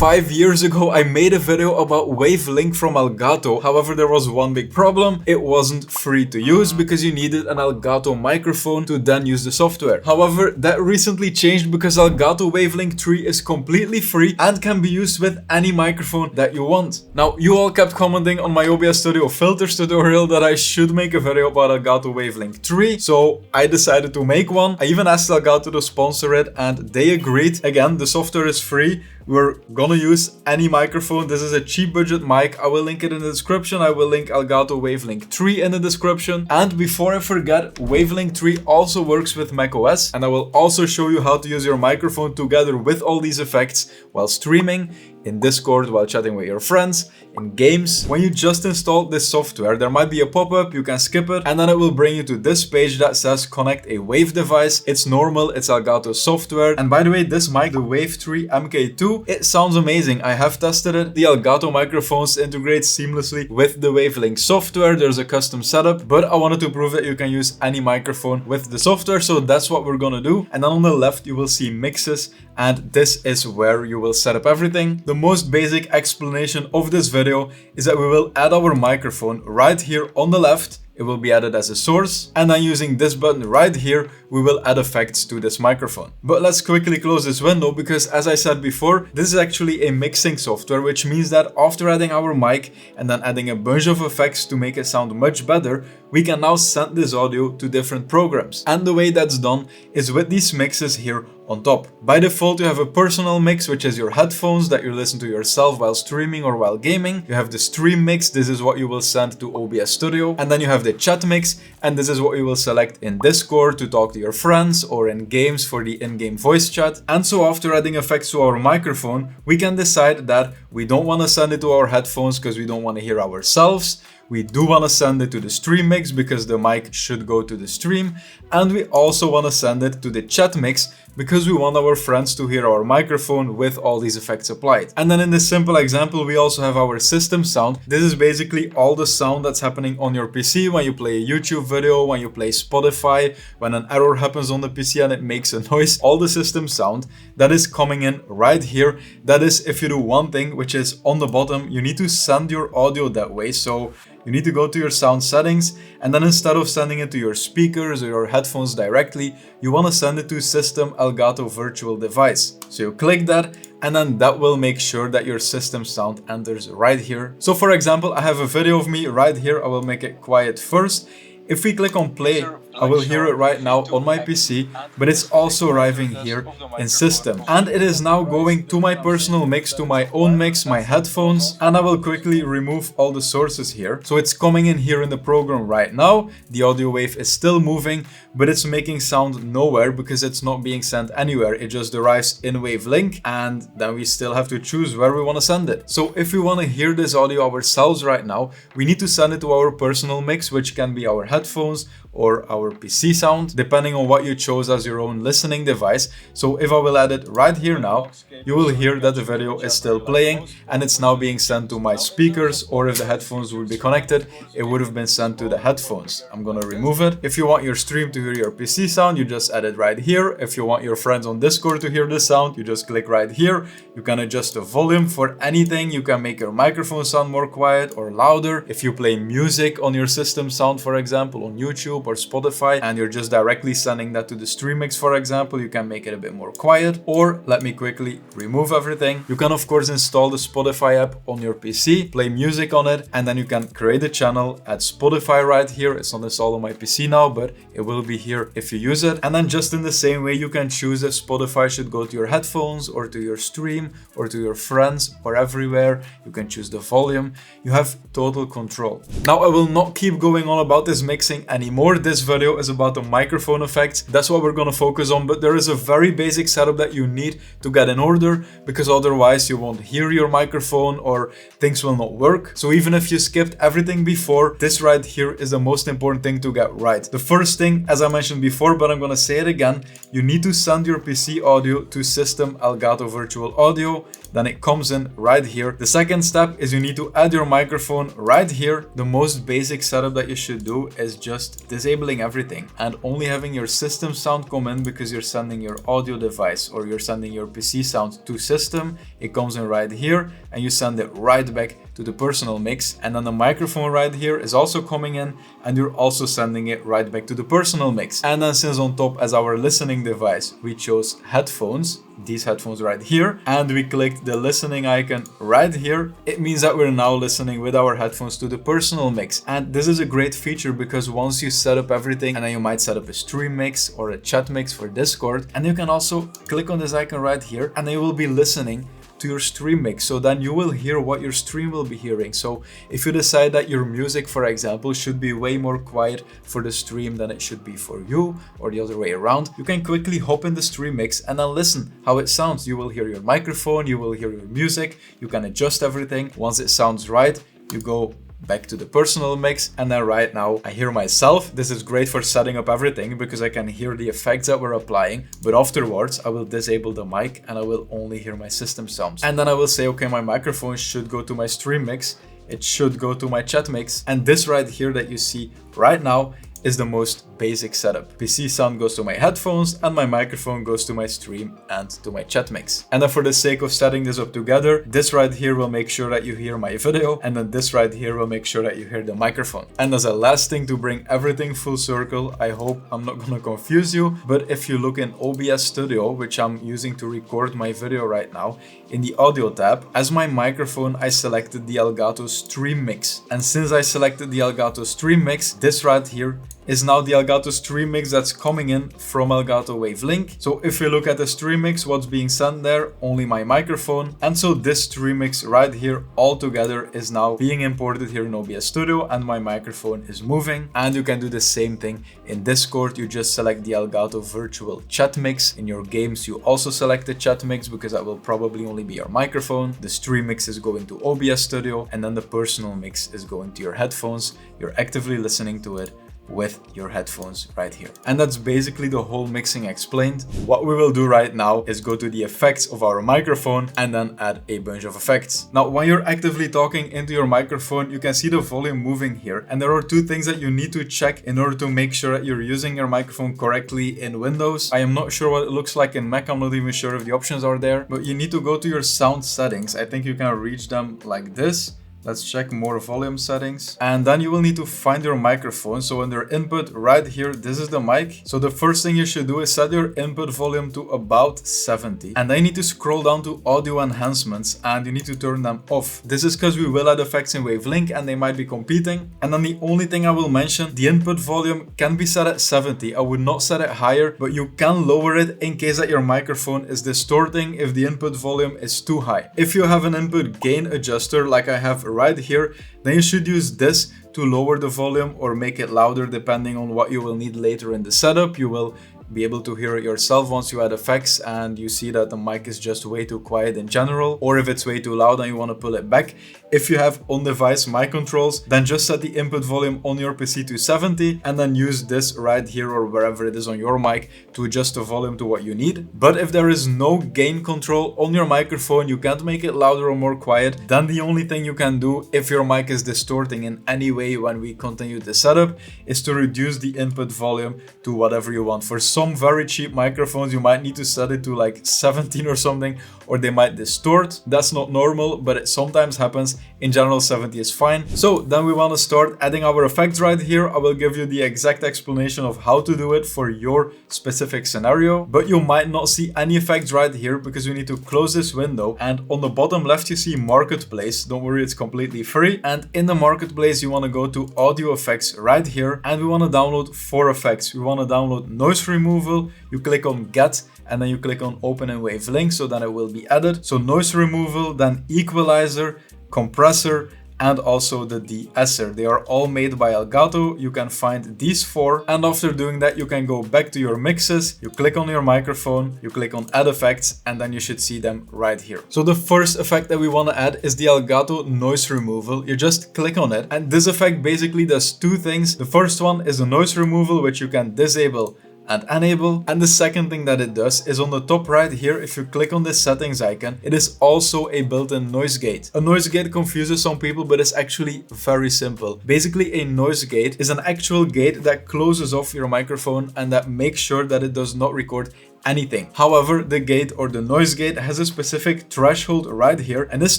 5 years ago, I made a video about Wavelink from Elgato. However, there was one big problem. It wasn't free to use because you needed an Elgato microphone to then use the software. However, that recently changed because Elgato Wavelink 3 is completely free and can be used with any microphone that you want. Now, you all kept commenting on my OBS Studio filters tutorial that I should make a video about Elgato Wavelink 3, so I decided to make one. I even asked Elgato to sponsor it and they agreed. Again, the software is free. We're gonna use any microphone. This is a cheap budget mic. I will link it in the description. I will link Elgato Wavelink 3 in the description. And before I forget, Wavelink 3 also works with macOS, and I will also show you how to use your microphone together with all these effects while streaming, in Discord while chatting with your friends, in games. When you just install this software, there might be a pop-up, you can skip it, and then it will bring you to this page that says connect a Wave device. It's normal, it's Elgato software. And by the way, this mic, the Wave 3 MK2, it sounds amazing. I have tested it. The Elgato microphones integrate seamlessly with the Wavelink software. There's a custom setup, but I wanted to prove that you can use any microphone with the software, so that's what we're gonna do. And then on the left, you will see mixes, and this is where you will set up everything. The most basic explanation of this video is that we will add our microphone right here on the left. It will be added as a source, and then using this button right here, we will add effects to this microphone. But let's quickly close this window because, as I said before, this is actually a mixing software, which means that after adding our mic and then adding a bunch of effects to make it sound much better, we can now send this audio to different programs. And the way that's done is with these mixes here on top. By default, you have a personal mix, which is your headphones that you listen to yourself while streaming or while gaming. You have the stream mix, this is what you will send to OBS Studio. And then you have the chat mix, and this is what you will select in Discord to talk to your friends, or in games for the in-game voice chat. And so after adding effects to our microphone, we can decide that we don't want to send it to our headphones because we don't want to hear ourselves. We do want to send it to the stream mix because the mic should go to the stream. And we also want to send it to the chat mix because we want our friends to hear our microphone with all these effects applied. And then in this simple example, we also have our system sound. This is basically all the sound that's happening on your PC when you play a YouTube video, when you play Spotify, when an error happens on the PC and it makes a noise. All the system sound that is coming in right here. That is if you do one thing, which is on the bottom, you need to send your audio that way. So you need to go to your sound settings, and then instead of sending it to your speakers or your headphones directly, you want to send it to System Elgato Virtual Device. So you click that, and then that will make sure that your system sound enters right here. So for example, I have a video of me right here. I will make it quiet first. If we click on play, I will hear it right now on my PC, but it's also arriving here in system. And it is now going to my personal mix, to my own mix, my headphones, and I will quickly remove all the sources here. So it's coming in here in the program right now. The audio wave is still moving, but it's making sound nowhere because it's not being sent anywhere. It just arrives in Wavelink, and then we still have to choose where we want to send it. So if we want to hear this audio ourselves right now, we need to send it to our personal mix, which can be our headphones or our PC sound, depending on what you chose as your own listening device. So if I will add it right here now, you will hear that the video is still playing and it's now being sent to my speakers, or if the headphones would be connected, it would have been sent to the headphones. I'm gonna remove it. If you want your stream to hear your PC sound, you just add it right here. If you want your friends on Discord to hear the sound, you just click right here. You can adjust the volume for anything. You can make your microphone sound more quiet or louder. If you play music on your system sound, for example, on YouTube or Spotify, and you're just directly sending that to the stream mix, for example, you can make it a bit more quiet. Or let me quickly remove everything. You can of course install the Spotify app on your PC, play music on it, and then you can create a channel at Spotify right here. It's not installed on my PC now, but it will be here if you use it. And then just in the same way, you can choose if Spotify should go to your headphones or to your stream or to your friends or everywhere. You can choose the volume. You have total control. Now I will not keep going on about this mixing anymore. This video is about the microphone effects. That's what we're going to focus on, but there is a very basic setup that you need to get in order, because otherwise you won't hear your microphone or things will not work. So even if you skipped everything before, this right here is the most important thing to get right. The first thing, as I mentioned before, but I'm going to say it again, you need to send your PC audio to System Elgato Virtual Audio. then it comes in right here. The second step is you need to add your microphone right here. The most basic setup that you should do is just disabling everything and only having your system sound come in because you're sending your audio device or you're sending your PC sound to system. It comes in right here and you send it right back to the personal mix, and then the microphone right here is also coming in and you're also sending it right back to the personal mix. And then since on top as our listening device we chose headphones, these headphones right here, and we clicked the listening icon right here, it means that we're now listening with our headphones to the personal mix. And this is a great feature because once you set up everything, and then you might set up a stream mix or a chat mix for Discord, and you can also click on this icon right here and then you will be listening to your stream mix, so then you will hear what your stream will be hearing. So if you decide that your music, for example, should be way more quiet for the stream than it should be for you, or the other way around, you can quickly hop in the stream mix and then listen how it sounds. You will hear your microphone, you will hear your music, you can adjust everything. Once it sounds right, you go back to the personal mix, and then right now I hear myself. This is great for setting up everything because I can hear the effects that we're applying, but afterwards I will disable the mic and I will only hear my system sounds. And then I will say, okay, my microphone should go to my stream mix, it should go to my chat mix, and this right here that you see right now is the most basic setup. PC sound goes to my headphones and my microphone goes to my stream and to my chat mix. And then for the sake of setting this up together, this right here will make sure that you hear my video, and then this right here will make sure that you hear the microphone. And as a last thing to bring everything full circle, I hope I'm not gonna confuse you, but if you look in OBS Studio, which I'm using to record my video right now, in the audio tab, as my microphone I selected the Elgato Stream Mix. And since I selected the Elgato Stream Mix, this right here is now the Elgato Stream Mix that's coming in from Elgato Wavelink. So if you look at the Stream Mix, what's being sent there? Only my microphone. And so this Stream Mix right here all together is now being imported here in OBS Studio, and my microphone is moving. And you can do the same thing in Discord. You just select the Elgato Virtual Chat Mix. In your games you also select the Chat Mix because that will probably only be your microphone. The Stream Mix is going to OBS Studio, and then the personal mix is going to your headphones. You're actively listening to it with your headphones right here. And that's basically the whole mixing explained. What we will do right now is go to the effects of our microphone and then add a bunch of effects. Now, when you're actively talking into your microphone, you can see the volume moving here. And there are two things that you need to check in order to make sure that you're using your microphone correctly in Windows. I am not sure what it looks like in Mac. I'm not even sure if the options are there, but you need to go to your sound settings. I think you can reach them like this. Let's check more volume settings. And then you will need to find your microphone. So under input right here, this is the mic. So the first thing you should do is set your input volume to about 70. And then you need to scroll down to audio enhancements and you need to turn them off. This is because we will add effects in Wavelink and they might be competing. And then the only thing I will mention, the input volume can be set at 70. I would not set it higher, but you can lower it in case that your microphone is distorting if the input volume is too high. If you have an input gain adjuster like I have right here, then you should use this to lower the volume or make it louder depending on what you will need later in the setup. You will be able to hear it yourself once you add effects and you see that the mic is just way too quiet in general, or if it's way too loud and you want to pull it back. If you have on-device mic controls, then just set the input volume on your PC to 70 and then use this right here or wherever it is on your mic to adjust the volume to what you need. But if there is no gain control on your microphone, you can't make it louder or more quiet, then the only thing you can do if your mic is distorting in any way when we continue the setup is to reduce the input volume to whatever you want. For some very cheap microphones, you might need to set it to like 17 or something, or they might distort. That's not normal, but it sometimes happens. In general, 70 is fine. So then we want to start adding our effects right here. I will give you the exact explanation of how to do it for your specific scenario, but you might not see any effects right here because you need to close this window. And on the bottom left, you see Marketplace. Don't worry, it's completely free. And in the Marketplace, you want to go to Audio Effects right here, and we want to download 4 effects. We want to download Noise Removal. You click on Get, and then you click on Open in Wavelink, so then it will be added. So Noise Removal, then Equalizer, Compressor, and also the De-Esser. They are all made by Elgato. You can find these 4. And after doing that, you can go back to your mixes. You click on your microphone, you click on Add Effects, and then you should see them right here. So the first effect that we want to add is the Elgato Noise Removal. You just click on it, and this effect basically does 2 things. The first one is the noise removal, which you can disable and enable. And the second thing that it does is on the top right here, if you click on this settings icon, it is also a built-in noise gate. A noise gate confuses some people, but it's actually very simple. Basically, a noise gate is an actual gate that closes off your microphone and that makes sure that it does not record anything. However, the gate or the noise gate has a specific threshold right here, and this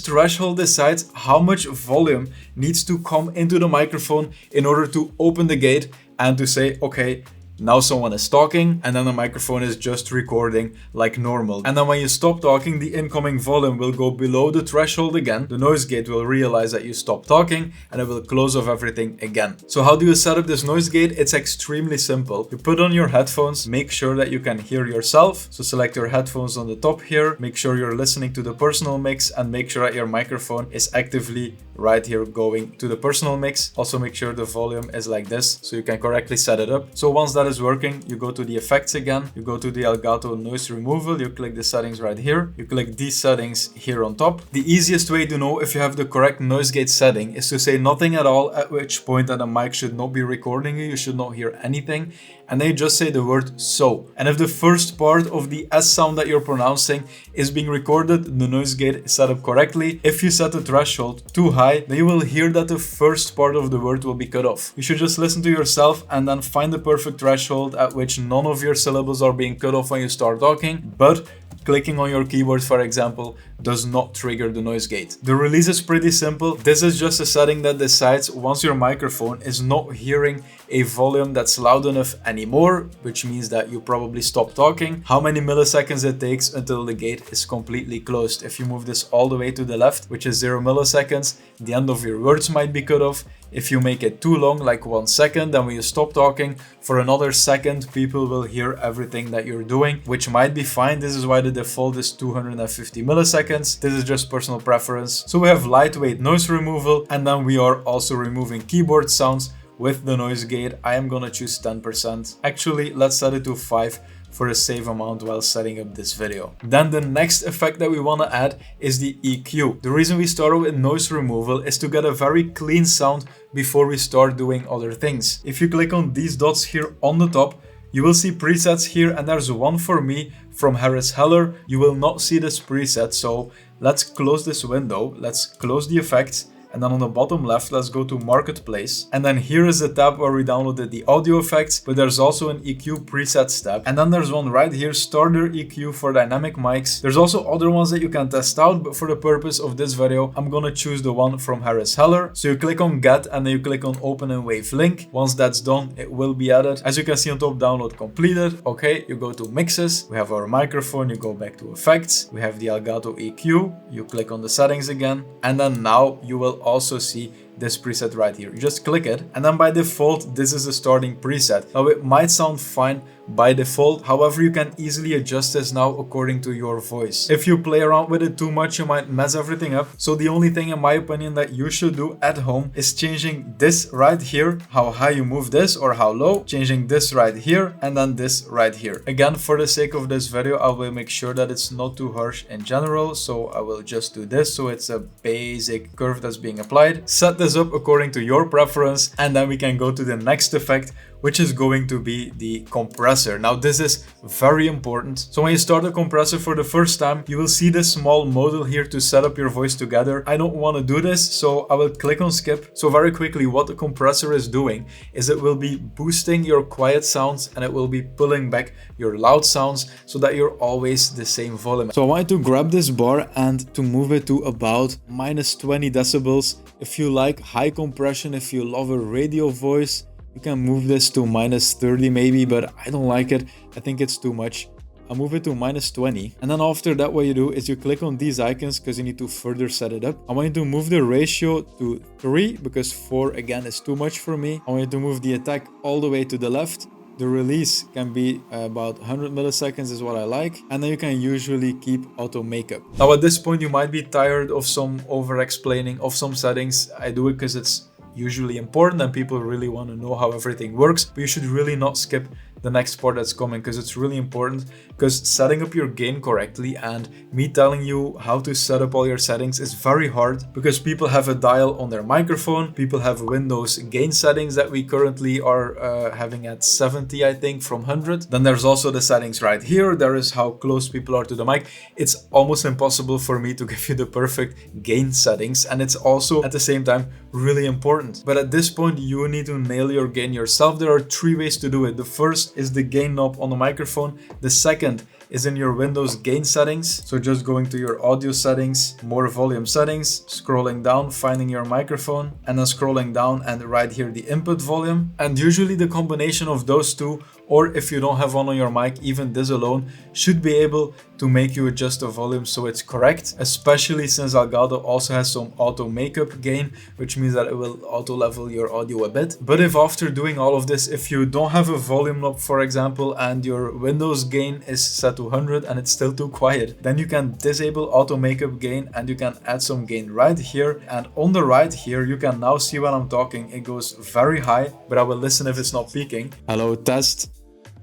threshold decides how much volume needs to come into the microphone in order to open the gate and to say, okay, now someone is talking, and then the microphone is just recording like normal. And then when you stop talking, the incoming volume will go below the threshold again. The noise gate will realize that you stopped talking and it will close off everything again. So how do you set up this noise gate? It's extremely simple. You put on your headphones, make sure that you can hear yourself. So select your headphones on the top here, make sure you're listening to the personal mix, and make sure that your microphone is actively right here going to the personal mix. Also make sure the volume is like this so you can correctly set it up. So once that is working, you go to the effects again, you go to the Elgato noise removal, you click the settings right here, you click these settings here on top. The easiest way to know if you have the correct noise gate setting is to say nothing at all, at which point that a mic should not be recording you should not hear anything, and then you just say the word so. And if the first part of the S sound that you're pronouncing is being recorded, the noise gate is set up correctly. If you set the threshold too high, then you will hear that the first part of the word will be cut off. You should just listen to yourself and then find the perfect threshold at which none of your syllables are being cut off when you start talking, but clicking on your keyboard, for example, does not trigger the noise gate. The release is pretty simple. This is just a setting that decides once your microphone is not hearing a volume that's loud enough anymore, which means that you probably stop talking, how many milliseconds it takes until the gate is completely closed. If you move this all the way to the left, which is 0 milliseconds, the end of your words might be cut off. If you make it too long, like 1 second, then when you stop talking for another second, people will hear everything that you're doing, which might be fine. This is why the default is 250 milliseconds. This is just personal preference. So we have lightweight noise removal, and then we are also removing keyboard sounds with the noise gate. I am gonna choose 10%. Actually, let's set it to 5 for a safe amount while setting up this video. Then the next effect that we want to add is the EQ. The reason we started with noise removal is to get a very clean sound before we start doing other things. If you click on these dots here on the top, you will see presets here, and there's one for me from Harris Heller. You will not see this preset, so let's close this window. Let's close the effects. And then on the bottom left, let's go to Marketplace. And then here is the tab where we downloaded the audio effects, but there's also an EQ presets tab. And then there's one right here, Starter EQ for dynamic mics. There's also other ones that you can test out, but for the purpose of this video, I'm gonna choose the one from Harris Heller. So you click on Get and then you click on Open in Wave Link. Once that's done, it will be added. As you can see on top, download completed. Okay, you go to Mixes. We have our microphone, you go back to Effects. We have the Elgato EQ. You click on the settings again. And then now you will also see this preset right here. You just click it, and then by default this is the starting preset. Now it might sound fine by default, however you can easily adjust this now according to your voice. If you play around with it too much, you might mess everything up. So the only thing in my opinion that you should do at home is changing this right here, how high you move this or how low, changing this right here, and then this right here. Again, for the sake of this video, I will make sure that it's not too harsh in general, so I will just do this so it's a basic curve that's being applied. Set this up according to your preference, and then we can go to the next effect, which is going to be the compressor. Now this is very important. So when you start a compressor for the first time, you will see this small modal here to set up your voice together. I don't want to do this, so I will click on skip. So very quickly, what the compressor is doing is it will be boosting your quiet sounds and it will be pulling back your loud sounds so that you're always the same volume. So I want to grab this bar and to move it to about -20 decibels. If you like high compression, if you love a radio voice, you can move this to -30 maybe, but I don't like it. I think it's too much. I'll move it to -20. And then after that, what you do is you click on these icons because you need to further set it up. I want you to move the ratio to 3 because 4 again is too much for me. I want you to move the attack all the way to the left. The release can be about 100 milliseconds is what I like. And then you can usually keep auto makeup. Now at this point, you might be tired of some over explaining of some settings. I do it because it's usually important and people really want to know how everything works, but you should really not skip the next part that's coming, because it's really important, because setting up your gain correctly and me telling you how to set up all your settings is very hard, because people have a dial on their microphone, people have Windows gain settings that we currently are having at 70, I think, from 100. Then there's also the settings right here. There is how close people are to the mic. It's almost impossible for me to give you the perfect gain settings, and it's also at the same time really important. But at this point, you need to nail your gain yourself. There are 3 ways to do it. The first is the gain knob on the microphone. The second is in your Windows gain settings. So just going to your audio settings, more volume settings, scrolling down, finding your microphone, and then scrolling down and right here the input volume. And usually the combination of those two, or if you don't have one on your mic, even this alone should be able to make you adjust the volume so it's correct, especially since Elgato also has some auto makeup gain, which means that it will auto level your audio a bit. But if after doing all of this, if you don't have a volume knob, for example, and your Windows gain is set to 100 and it's still too quiet, then you can disable auto makeup gain and you can add some gain right here. And on the right here, you can now see when I'm talking, it goes very high, but I will listen if it's not peaking. Hello, test.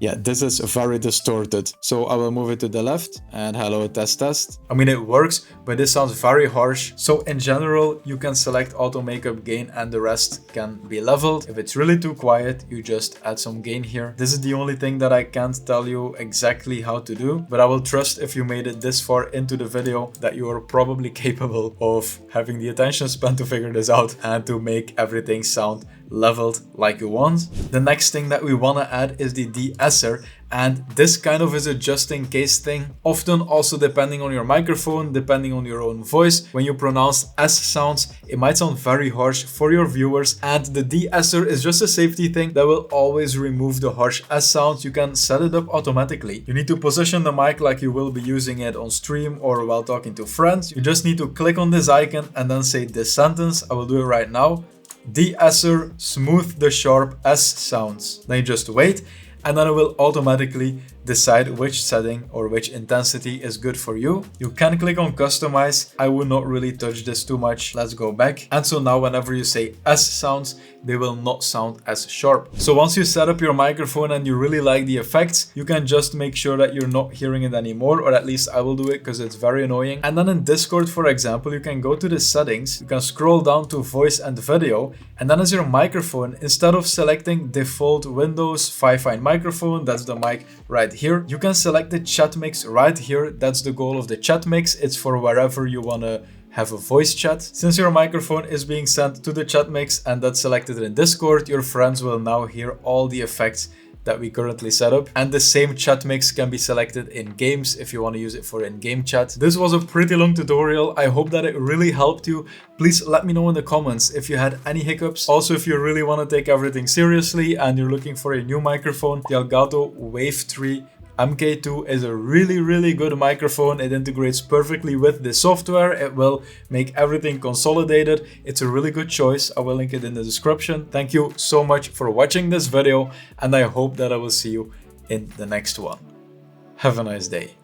Yeah, this is very distorted. So I will move it to the left and hello, test, test. I mean, it works, but this sounds very harsh. So in general, you can select auto makeup gain and the rest can be leveled. If it's really too quiet, you just add some gain here. This is the only thing that I can't tell you exactly how to do, but I will trust if you made it this far into the video that you are probably capable of having the attention span to figure this out and to make everything sound leveled like you want. The next thing that we want to add is the De-Esser, and this kind of is a just in case thing. Often also depending on your microphone, depending on your own voice, when you pronounce S sounds, it might sound very harsh for your viewers, and the De-Esser is just a safety thing that will always remove the harsh S sounds. You can set it up automatically. You need to position the mic like you will be using it on stream or while talking to friends. You just need to click on this icon and then say this sentence. I will do it right now. De-Esser, smooth the sharp S sounds. Then you just wait, and then it will automatically decide which setting or which intensity is good for you. You can click on customize. I would not really touch this too much. Let's go back. And so now whenever you say S sounds, they will not sound as sharp. So once you set up your microphone and you really like the effects, you can just make sure that you're not hearing it anymore, or at least I will do it because it's very annoying. And then in Discord, for example, you can go to the settings, you can scroll down to voice and video, and then as your microphone, instead of selecting default Windows 5-fine microphone, that's the mic right here, you can select the chat mix right here. That's the goal of the chat mix. It's for wherever you want to have a voice chat. Since your microphone is being sent to the chat mix and that's selected in Discord, your friends will now hear all the effects that we currently set up, and the same chat mix can be selected in games if you want to use it for in-game chat. This was a pretty long tutorial. I hope that it really helped you. Please let me know in the comments if you had any hiccups. Also, if you really want to take everything seriously and you're looking for a new microphone, the Elgato Wave 3 MK2 is a really good microphone. It integrates perfectly with the software. It will make everything consolidated. It's a really good choice. I will link it in the description. Thank you so much for watching this video, and I hope that I will see you in the next one. Have a nice day.